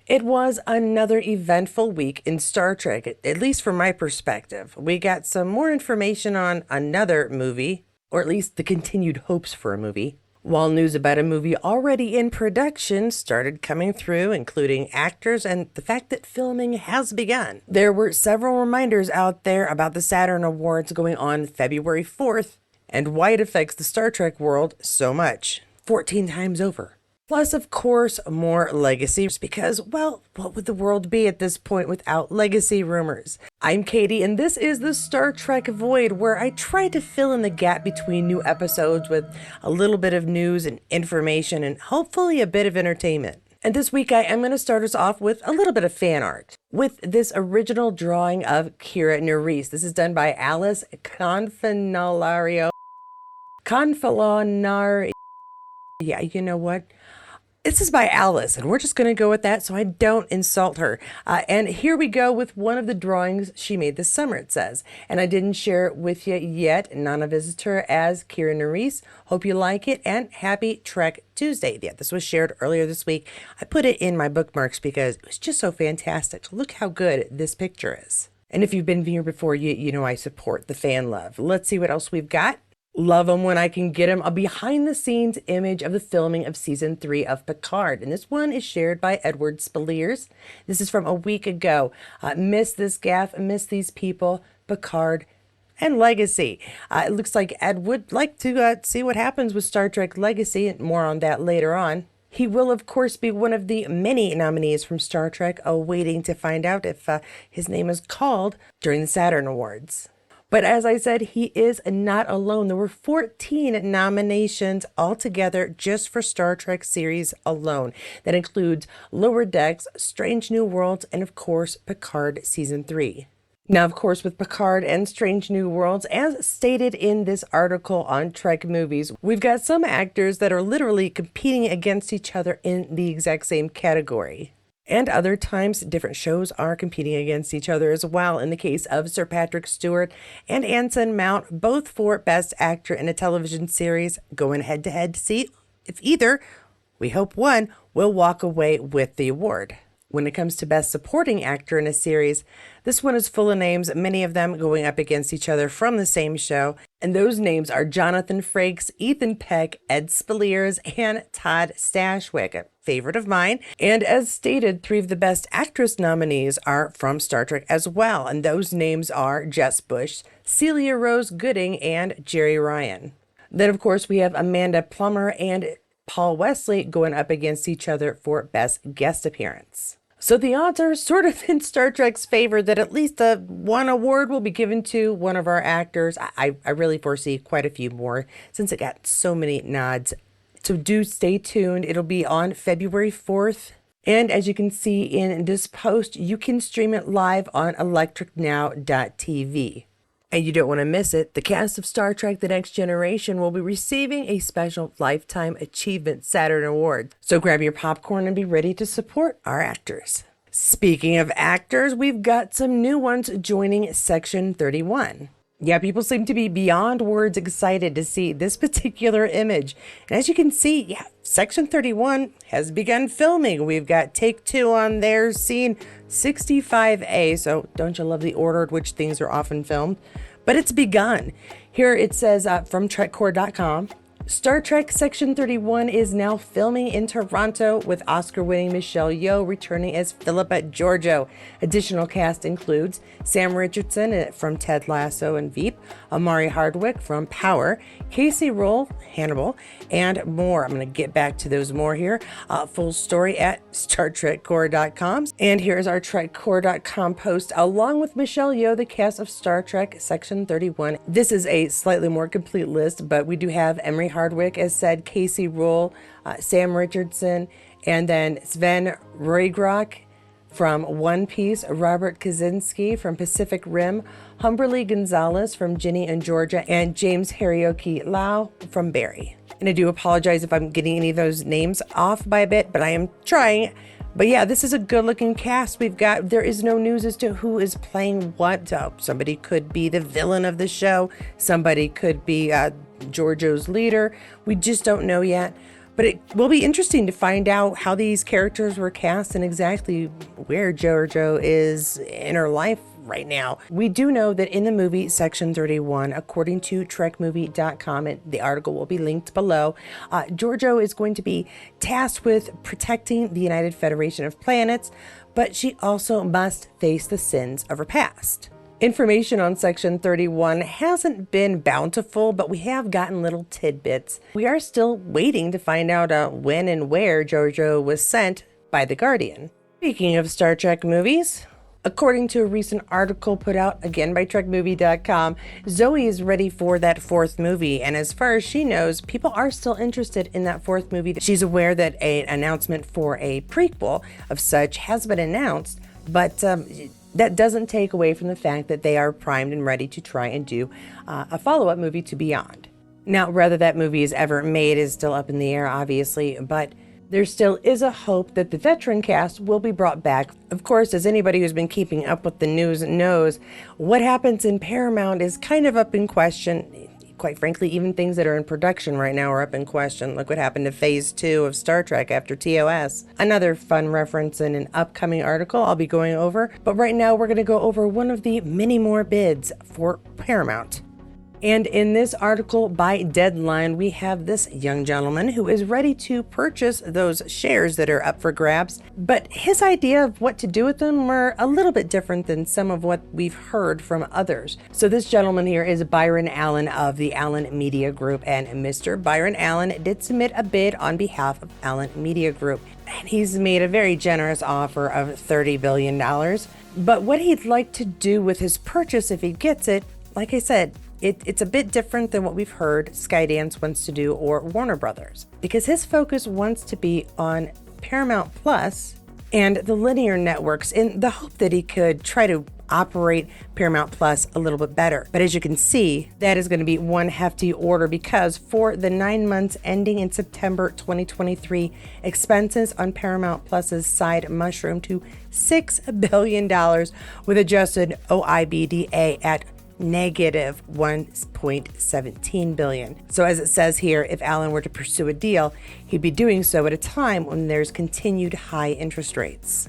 It was another eventful week in Star Trek, at least from my perspective. We got some more information on another movie, or at least the continued hopes for a movie, while news about a movie already in production started coming through, including actors and the fact that filming has begun. There were several reminders out there about the Saturn Awards going on February 4th and why it affects the Star Trek world so much, 14 times over. Plus, of course, more legacy, because, well, what would the world be at this point without legacy rumors? I'm Katie, and this is the Star Trek Void, where I try to fill in the gap between new episodes with a little bit of news and information, and hopefully a bit of entertainment. And this week, I am going to start us off with a little bit of fan art, with this original drawing of Kira Nerys. This is done by Alice Confalario. Yeah, you know what? This is by Alice, and we're just going to go with that so I don't insult her. And here we go with one of the drawings she made this summer, it says. And I didn't share it with you yet. Nana Visitor as Kira Nerys. Hope you like it, and happy Trek Tuesday. Yeah, this was shared earlier this week. I put it in my bookmarks because it was just so fantastic. Look how good this picture is. And if you've been here before, you know I support the fan love. Let's see what else we've got. Love them when I can get them. A behind-the-scenes image of the filming of Season 3 of Picard. And this one is shared by Edward Spaliers. This is from a week ago. Miss this gaff, miss these people, Picard, and Legacy. It looks like Ed would like to see what happens with Star Trek Legacy, and more on that later on. He will, of course, be one of the many nominees from Star Trek, awaiting to find out if his name is called during the Saturn Awards. But as I said, he is not alone. There were 14 nominations altogether just for Star Trek series alone. That includes Lower Decks, Strange New Worlds, and of course, Picard Season 3. Now, of course, with Picard and Strange New Worlds, as stated in this article on Trek Movies, we've got some actors that are literally competing against each other in the exact same category. And other times, different shows are competing against each other as well. In the case of Sir Patrick Stewart and Anson Mount, both for Best Actor in a Television Series, going head-to-head to see if either, we hope one, will walk away with the award. When it comes to Best Supporting Actor in a Series, this one is full of names, many of them going up against each other from the same show. And those names are Jonathan Frakes, Ethan Peck, Ed Spaliers, and Todd Stashwick, a favorite of mine. And as stated, 3 of the Best Actress nominees are from Star Trek as well. And those names are Jess Bush, Celia Rose Gooding, and Jerry Ryan. Then, of course, we have Amanda Plummer and Paul Wesley going up against each other for Best Guest Appearance. So the odds are sort of in Star Trek's favor that at least one award will be given to one of our actors. I really foresee quite a few more since it got so many nods. So do stay tuned. It'll be on February 4th. And as you can see in this post, you can stream it live on electricnow.tv. And you don't want to miss it. The cast of Star Trek The Next Generation will be receiving a special Lifetime Achievement Saturn Award. So grab your popcorn and be ready to support our actors. Speaking of actors, we've got some new ones joining Section 31. Yeah, people seem to be beyond words excited to see this particular image. And as you can see, yeah, Section 31 has begun filming. We've got Take 2 on there, scene 65A. So don't you love the order at which things are often filmed? But it's begun. Here it says from TrekCore.com, Star Trek Section 31 is now filming in Toronto with Oscar-winning Michelle Yeoh returning as Philippa Georgiou. Additional cast includes Sam Richardson from Ted Lasso and Veep, Amari Hardwick from Power, Casey Roll, Hannibal, and more. I'm going to get back to those more here. Full story at StarTrekCore.com. And here's our TrekCore.com post along with Michelle Yeoh, the cast of Star Trek Section 31. This is a slightly more complete list, but we do have Emery Hardwick, as said, Casey Roll, Sam Richardson, and then Sven Roigrok from One Piece, Robert Kaczynski from Pacific Rim, Humberly Gonzalez from Ginny and Georgia, and James Hiroki Lau from Barry. And I do apologize if I'm getting any of those names off by a bit, but I am trying. But yeah, this is a good looking cast. There is no news as to who is playing what. Somebody could be the villain of the show. Somebody could be Giorgio's leader. We just don't know yet. But it will be interesting to find out how these characters were cast and exactly where JoJo is in her life right now. We do know that in the movie Section 31, according to trekmovie.com, and the article will be linked below, JoJo is going to be tasked with protecting the United Federation of Planets, but she also must face the sins of her past. Information on Section 31 hasn't been bountiful, but we have gotten little tidbits. We are still waiting to find out when and where JoJo was sent by the Guardian. Speaking of Star Trek movies, according to a recent article put out again by trekmovie.com, Zoe is ready for that fourth movie, and as far as she knows, people are still interested in that fourth movie. She's aware that an announcement for a prequel of such has been announced, but that doesn't take away from the fact that they are primed and ready to try and do a follow-up movie to Beyond. Now, whether that movie is ever made is still up in the air, obviously, but there still is a hope that the veteran cast will be brought back. Of course, as anybody who's been keeping up with the news knows, what happens in Paramount is kind of up in question. Quite frankly, even things that are in production right now are up in question. Look what happened to Phase 2 of Star Trek after TOS. Another fun reference in an upcoming article I'll be going over. But right now we're going to go over one of the many more bids for Paramount. And in this article by Deadline, we have this young gentleman who is ready to purchase those shares that are up for grabs. But his idea of what to do with them were a little bit different than some of what we've heard from others. So this gentleman here is Byron Allen of the Allen Media Group. And Mr. Byron Allen did submit a bid on behalf of Allen Media Group. And he's made a very generous offer of $30 billion. But what he'd like to do with his purchase if he gets it, like I said, it's a bit different than what we've heard Skydance wants to do or Warner Brothers, because his focus wants to be on Paramount Plus and the linear networks in the hope that he could try to operate Paramount Plus a little bit better. But as you can see, that is going to be one hefty order, because for the 9 months ending in September 2023, expenses on Paramount Plus's side mushroomed to $6 billion with adjusted OIBDA at negative $1.17 billion. So as it says here, if Allen were to pursue a deal, he'd be doing so at a time when there's continued high interest rates.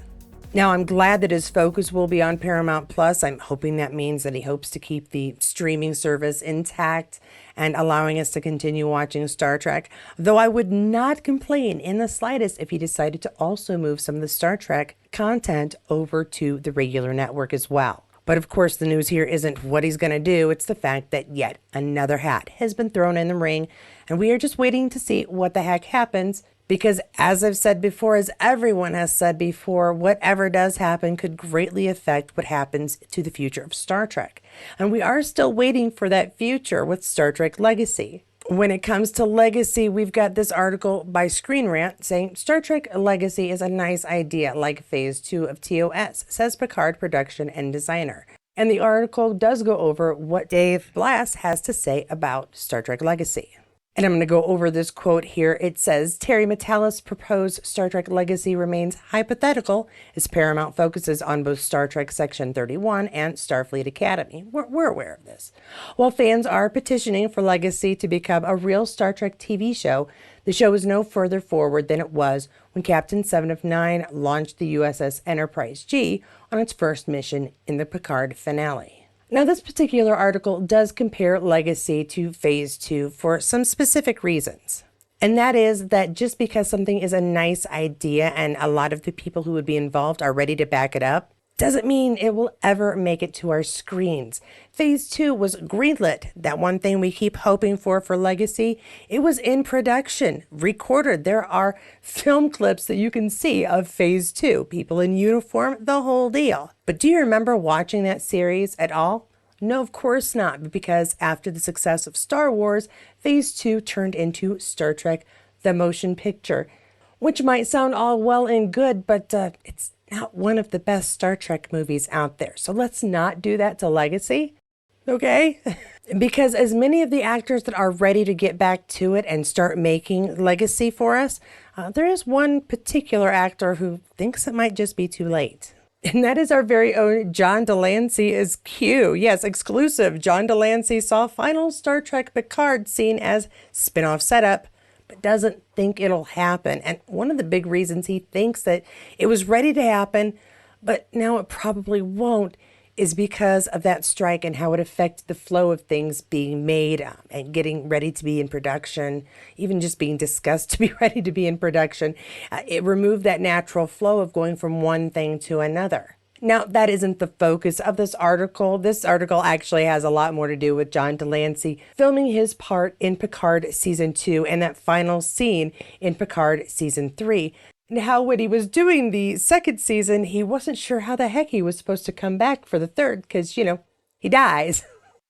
Now, I'm glad that his focus will be on Paramount Plus. I'm hoping that means that he hopes to keep the streaming service intact and allowing us to continue watching Star Trek, though I would not complain in the slightest if he decided to also move some of the Star Trek content over to the regular network as well. But of course, the news here isn't what he's going to do. It's the fact that yet another hat has been thrown in the ring, and we are just waiting to see what the heck happens. Because as I've said before, as everyone has said before, whatever does happen could greatly affect what happens to the future of Star Trek. And we are still waiting for that future with Star Trek Legacy. When it comes to Legacy, we've got this article by Screen Rant saying Star Trek Legacy is a nice idea, like Phase 2 of TOS, says Picard production and designer. And the article does go over what Dave Blass has to say about Star Trek Legacy. And I'm going to go over this quote here. It says, Terry Matalas' proposed Star Trek Legacy remains hypothetical as Paramount focuses on both Star Trek Section 31 and Starfleet Academy. We're aware of this. While fans are petitioning for Legacy to become a real Star Trek TV show, the show is no further forward than it was when Captain 7 of 9 launched the USS Enterprise G on its first mission in the Picard finale. Now, this particular article does compare Legacy to Phase 2 for some specific reasons. And that is that just because something is a nice idea and a lot of the people who would be involved are ready to back it up, doesn't mean it will ever make it to our screens. Phase 2 was greenlit. That one thing we keep hoping for Legacy, it was in production, recorded. There are film clips that you can see of Phase 2, people in uniform, the whole deal. But do you remember watching that series at all? No, of course not, because after the success of Star Wars, Phase 2 turned into Star Trek: The Motion Picture, which might sound all well and good, but it's not one of the best Star Trek movies out there. So let's not do that to Legacy, okay? Because as many of the actors that are ready to get back to it and start making Legacy for us, there is one particular actor who thinks it might just be too late. And that is our very own John de Lancie as Q. Yes, exclusive. John de Lancie saw final Star Trek Picard seen as spin-off setup, but doesn't think it'll happen. And one of the big reasons he thinks that it was ready to happen, but now it probably won't, is because of that strike and how it affected the flow of things being made and getting ready to be in production, even just being discussed to be ready to be in production. It removed that natural flow of going from one thing to another. Now, that isn't the focus of this article. This article actually has a lot more to do with John de Lancie filming his part in Picard Season 2 and that final scene in Picard Season 3. And how when he was doing the second season, he wasn't sure how the heck he was supposed to come back for the third because, he dies.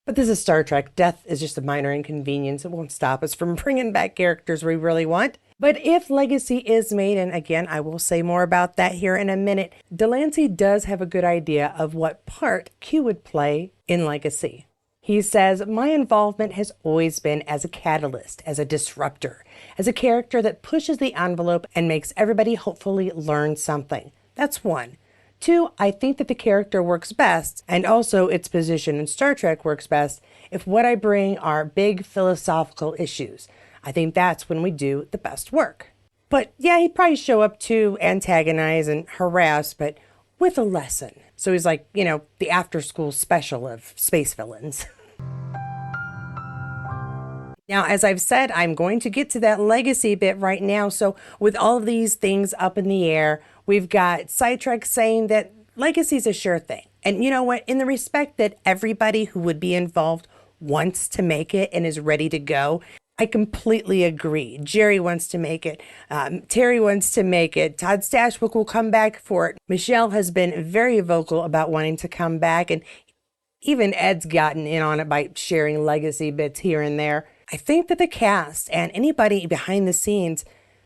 But this is Star Trek. Death is just a minor inconvenience. It won't stop us from bringing back characters we really want. But if Legacy is made, and again, I will say more about that here in a minute, de Lancie does have a good idea of what part Q would play in Legacy. He says, my involvement has always been as a catalyst, as a disruptor, as a character that pushes the envelope and makes everybody hopefully learn something. That's one. Two, I think that the character works best, and also its position in Star Trek works best, if what I bring are big philosophical issues. I think that's when we do the best work. But yeah, he'd probably show up to antagonize and harass, but with a lesson. So he's like, the after-school special of space villains. Now, as I've said, I'm going to get to that Legacy bit right now. So with all of these things up in the air, we've got Sidetrack saying that Legacy's a sure thing. And you know what? In the respect that everybody who would be involved wants to make it and is ready to go, I completely agree. Jerry wants to make it. Terry wants to make it. Todd Stashwick will come back for it. Michelle has been very vocal about wanting to come back. And even Ed's gotten in on it by sharing Legacy bits here and there. I think that the cast and anybody behind the scenes,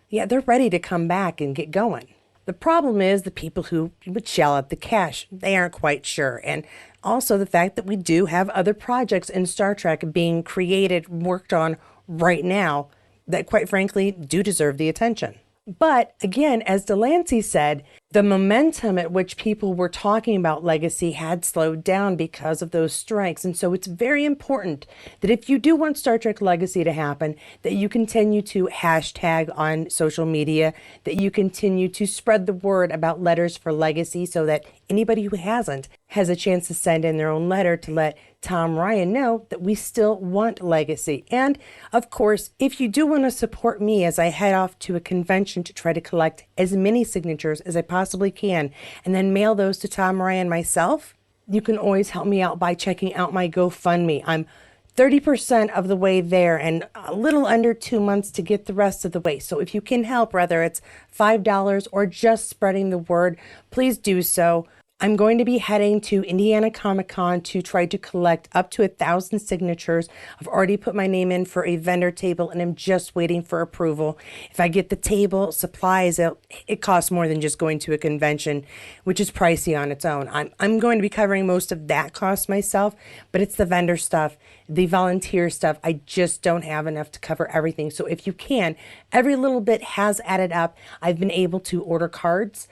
they're ready to come back and get going. The problem is the people who would shell out the cash, they aren't quite sure. And also the fact that we do have other projects in Star Trek being created, worked on right now that quite frankly do deserve the attention. But again, as de Lancie said, the momentum at which people were talking about Legacy had slowed down because of those strikes. And so it's very important that if you do want Star Trek Legacy to happen, that you continue to hashtag on social media, that you continue to spread the word about Letters for Legacy so that anybody who hasn't has a chance to send in their own letter to let Tom Ryan know that we still want Legacy. And of course, if you do want to support me as I head off to a convention to try to collect as many signatures as I possibly can and then mail those to Tom Ryan myself, you can always help me out by checking out my GoFundMe. I'm 30% of the way there and a little under 2 months to get the rest of the way. So if you can help, whether it's $5 or just spreading the word, please do so. I'm going to be heading to Indiana Comic Con to try to collect up to 1,000 signatures. I've already put my name in for a vendor table and I'm just waiting for approval. If I get the table, supplies, it costs more than just going to a convention, which is pricey on its own. I'm going to be covering most of that cost myself, but it's the vendor stuff, the volunteer stuff. I just don't have enough to cover everything. So if you can, every little bit has added up. I've been able to order cards,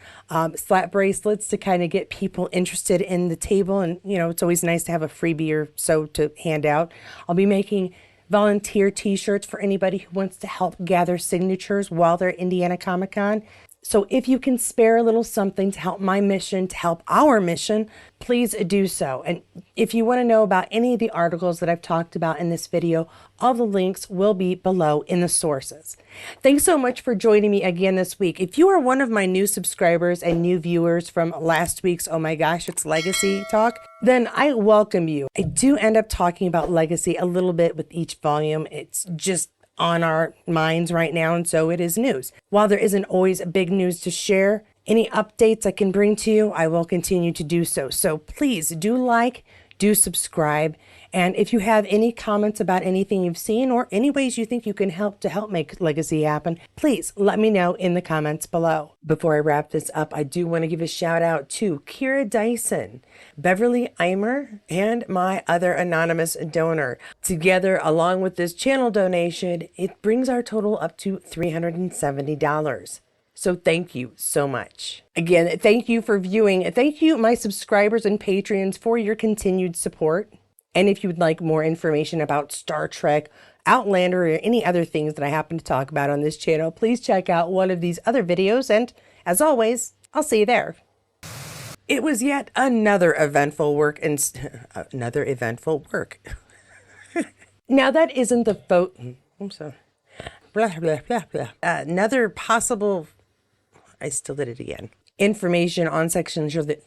slap bracelets to kind of get people interested in the table. And, it's always nice to have a freebie or so to hand out. I'll be making volunteer t-shirts for anybody who wants to help gather signatures while they're at Indiana Comic Con. So if you can spare a little something to help my mission, to help our mission, please do so. And if you want to know about any of the articles that I've talked about in this video, all the links will be below in the sources. Thanks so much for joining me again this week. If you are one of my new subscribers and new viewers from last week's Oh My Gosh, It's Legacy talk, then I welcome you. I do end up talking about Legacy a little bit with each volume. It's just on our minds right now, and so it is news. While there isn't always big news to share, any updates I can bring to you, I will continue to do so. So please do subscribe, and if you have any comments about anything you've seen or any ways you think you can help make Legacy happen, please let me know in the comments below. Before I wrap this up, I do want to give a shout out to Kira Dyson, Beverly Eimer, and my other anonymous donor. Together, along with this channel donation, it brings our total up to $370. So thank you so much. Again, thank you for viewing. Thank you, my subscribers and Patreons, for your continued support. And if you would like more information about Star Trek, Outlander, or any other things that I happen to talk about on this channel, please check out one of these other videos. And as always, I'll see you there. It was yet another eventful work and another eventful work. Now that isn't the I'm sorry. Blah, blah, blah, blah. Another possible, I still did it again. Information on sections of the